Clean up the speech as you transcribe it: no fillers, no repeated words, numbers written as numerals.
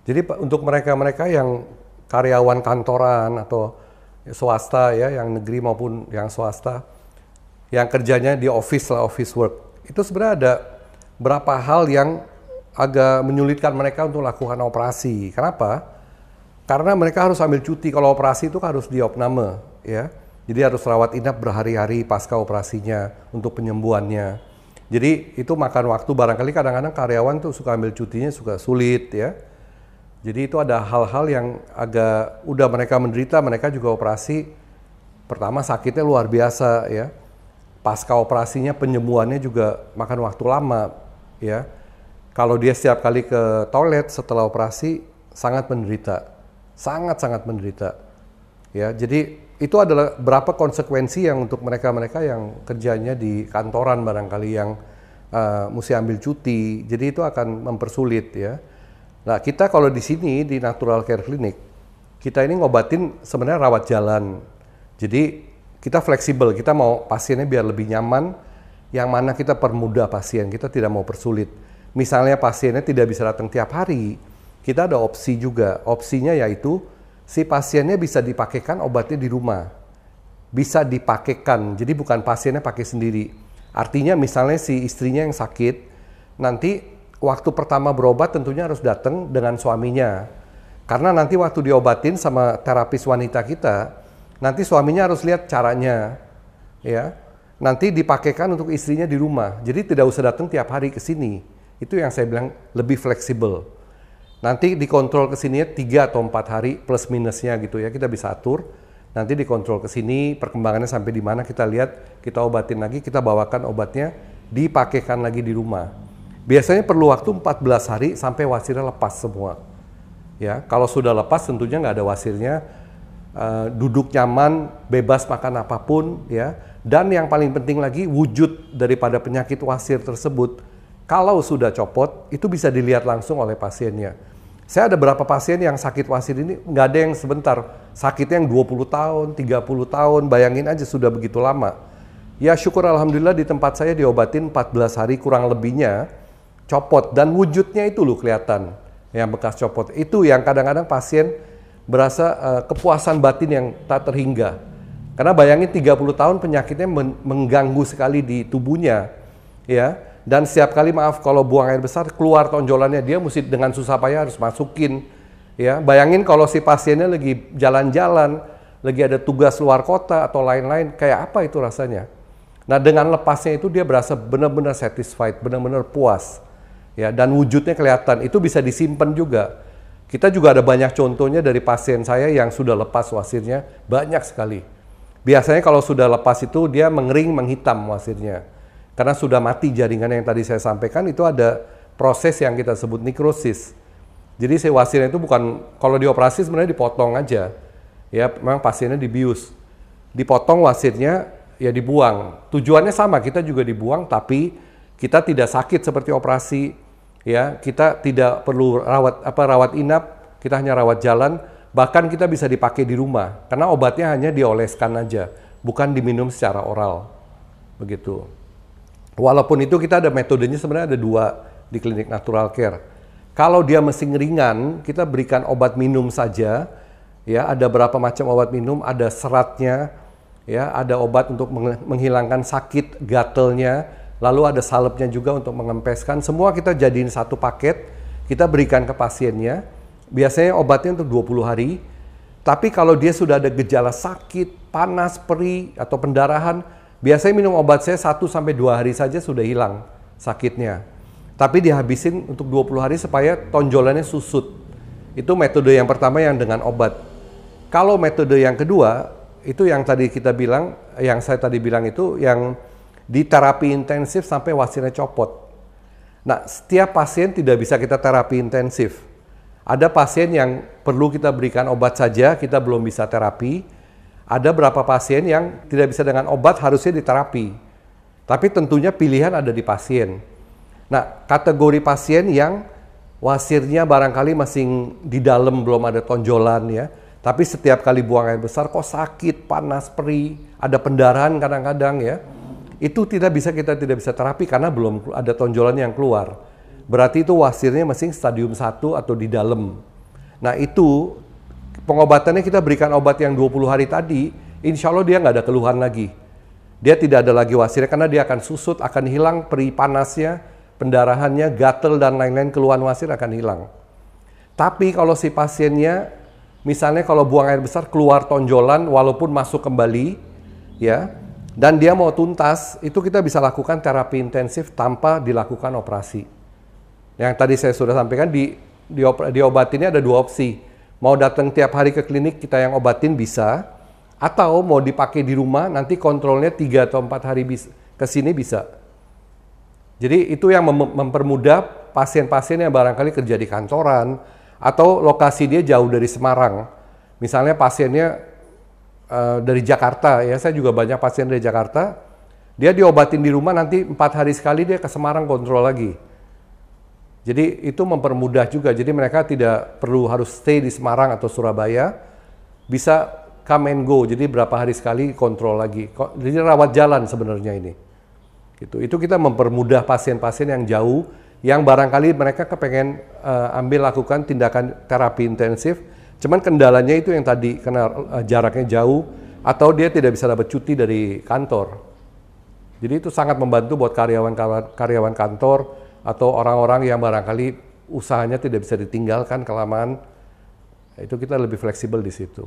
Jadi untuk mereka-mereka yang karyawan kantoran atau swasta ya, yang negeri maupun yang swasta, yang kerjanya di office lah, office work, itu sebenarnya ada berapa hal yang agak menyulitkan mereka untuk lakukan operasi. Kenapa? Karena mereka harus ambil cuti. Kalau operasi itu harus diopname, ya. Jadi harus rawat inap berhari-hari pasca operasinya untuk penyembuhannya. Jadi itu makan waktu, barangkali kadang-kadang karyawan tuh suka ambil cutinya suka sulit ya. Jadi itu ada hal-hal yang agak udah mereka menderita, mereka juga operasi. Pertama sakitnya luar biasa ya. Pasca operasinya penyembuhannya juga makan waktu lama ya. Kalau dia setiap kali ke toilet setelah operasi sangat menderita. Sangat-sangat menderita. Ya, jadi itu adalah berapa konsekuensi yang untuk mereka-mereka yang kerjanya di kantoran barangkali yang mesti ambil cuti. Jadi itu akan mempersulit ya. Nah, kita kalau di sini di Natural Care Clinic, kita ini ngobatin sebenarnya rawat jalan. Jadi kita fleksibel, kita mau pasiennya biar lebih nyaman, yang mana kita permudah pasien, kita tidak mau persulit. Misalnya pasiennya tidak bisa datang tiap hari, kita ada opsi juga. Opsinya yaitu si pasiennya bisa dipakaikan obatnya di rumah. Bisa dipakaikan, jadi bukan pasiennya pakai sendiri. Artinya misalnya si istrinya yang sakit, nanti waktu pertama berobat tentunya harus datang dengan suaminya. Karena nanti waktu diobatin sama terapis wanita kita, nanti suaminya harus lihat caranya. Ya. Nanti dipakaikan untuk istrinya di rumah. Jadi tidak usah datang tiap hari ke sini. Itu yang saya bilang lebih fleksibel. Nanti dikontrol ke sini 3 atau 4 hari plus minusnya gitu ya. Kita bisa atur. Nanti dikontrol ke sini, perkembangannya sampai di mana kita lihat, kita obatin lagi, kita bawakan obatnya, dipakaikan lagi di rumah. Biasanya perlu waktu 14 hari sampai wasirnya lepas semua. Ya, kalau sudah lepas tentunya nggak ada wasirnya, duduk nyaman, bebas makan apapun, ya. Dan yang paling penting lagi wujud daripada penyakit wasir tersebut, kalau sudah copot itu bisa dilihat langsung oleh pasiennya. Saya ada beberapa pasien yang sakit wasir ini nggak ada yang sebentar, sakitnya yang 20 tahun, 30 tahun, bayangin aja sudah begitu lama. Ya syukur alhamdulillah di tempat saya diobatin 14 hari kurang lebihnya. Copot dan wujudnya itu loh kelihatan yang bekas copot itu yang kadang-kadang pasien berasa kepuasan batin yang tak terhingga karena bayangin 30 tahun penyakitnya mengganggu sekali di tubuhnya ya dan setiap kali maaf kalau buang air besar keluar tonjolannya dia mesti dengan susah payah harus masukin ya bayangin kalau si pasiennya lagi jalan-jalan lagi ada tugas luar kota atau lain-lain kayak apa itu rasanya. Nah dengan lepasnya itu dia berasa benar-benar satisfied, benar-benar puas. Ya, dan wujudnya kelihatan, itu bisa disimpan juga. Kita juga ada banyak contohnya dari pasien saya yang sudah lepas wasirnya, banyak sekali. Biasanya kalau sudah lepas itu dia mengering, menghitam wasirnya. Karena sudah mati jaringan yang tadi saya sampaikan, itu ada proses yang kita sebut nekrosis. Jadi si wasirnya itu bukan, kalau dioperasi sebenarnya dipotong aja. Ya, memang pasiennya dibius. Dipotong wasirnya, ya dibuang. Tujuannya sama, kita juga dibuang, tapi kita tidak sakit seperti operasi. Ya, kita tidak perlu rawat inap, kita hanya rawat jalan, bahkan kita bisa dipakai di rumah karena obatnya hanya dioleskan aja, bukan diminum secara oral. Begitu. Walaupun itu kita ada metodenya sebenarnya ada 2 di klinik Natural Care. Kalau dia masih ringan, kita berikan obat minum saja. Ya, ada berapa macam obat minum, ada seratnya, ya, ada obat untuk menghilangkan sakit gatelnya. Lalu ada salepnya juga untuk mengempeskan. Semua kita jadiin satu paket, kita berikan ke pasiennya. Biasanya obatnya untuk 20 hari. Tapi kalau dia sudah ada gejala sakit, panas, perih, atau pendarahan, biasanya minum obat saya 1-2 hari saja sudah hilang sakitnya. Tapi dihabisin untuk 20 hari supaya tonjolannya susut. Itu metode yang pertama yang dengan obat. Kalau metode yang kedua, itu yang tadi kita bilang, yang saya tadi bilang itu yang di terapi intensif sampai wasirnya copot. Nah, setiap pasien tidak bisa kita terapi intensif. Ada pasien yang perlu kita berikan obat saja, kita belum bisa terapi. Ada berapa pasien yang tidak bisa dengan obat, harusnya diterapi. Tapi tentunya pilihan ada di pasien. Nah, kategori pasien yang wasirnya barangkali masih di dalam, belum ada tonjolan ya. Tapi setiap kali buang air besar kok sakit, panas, perih, ada pendarahan kadang-kadang ya. Itu kita tidak bisa terapi karena belum ada tonjolan yang keluar. Berarti itu wasirnya masih stadium 1 atau di dalam. Nah itu pengobatannya kita berikan obat yang 20 hari tadi, insya Allah dia nggak ada keluhan lagi. Dia tidak ada lagi wasirnya karena dia akan susut, akan hilang perih panasnya, pendarahannya, gatel dan lain-lain, keluhan wasir akan hilang. Tapi kalau si pasiennya, misalnya kalau buang air besar keluar tonjolan walaupun masuk kembali, ya, dan dia mau tuntas, itu kita bisa lakukan terapi intensif tanpa dilakukan operasi. Yang tadi saya sudah sampaikan, diobatinnya ada dua opsi. Mau datang tiap hari ke klinik, kita yang obatin bisa, atau mau dipakai di rumah, nanti kontrolnya 3 atau 4 hari ke sini bisa. Jadi itu yang mempermudah pasien-pasien yang barangkali kerja di kantoran, atau lokasi dia jauh dari Semarang. Misalnya pasiennya dari Jakarta, ya saya juga banyak pasien dari Jakarta, dia diobatin di rumah, nanti 4 hari sekali dia ke Semarang kontrol lagi. Jadi itu mempermudah juga, jadi mereka tidak perlu harus stay di Semarang atau Surabaya, bisa come and go, jadi berapa hari sekali kontrol lagi. Jadi rawat jalan sebenarnya ini. Itu kita mempermudah pasien-pasien yang jauh, yang barangkali mereka kepengen lakukan tindakan terapi intensif, cuman kendalanya itu yang tadi, karena jaraknya jauh, atau dia tidak bisa dapat cuti dari kantor. Jadi itu sangat membantu buat karyawan kantor, atau orang-orang yang barangkali usahanya tidak bisa ditinggalkan kelamaan, itu kita lebih fleksibel di situ.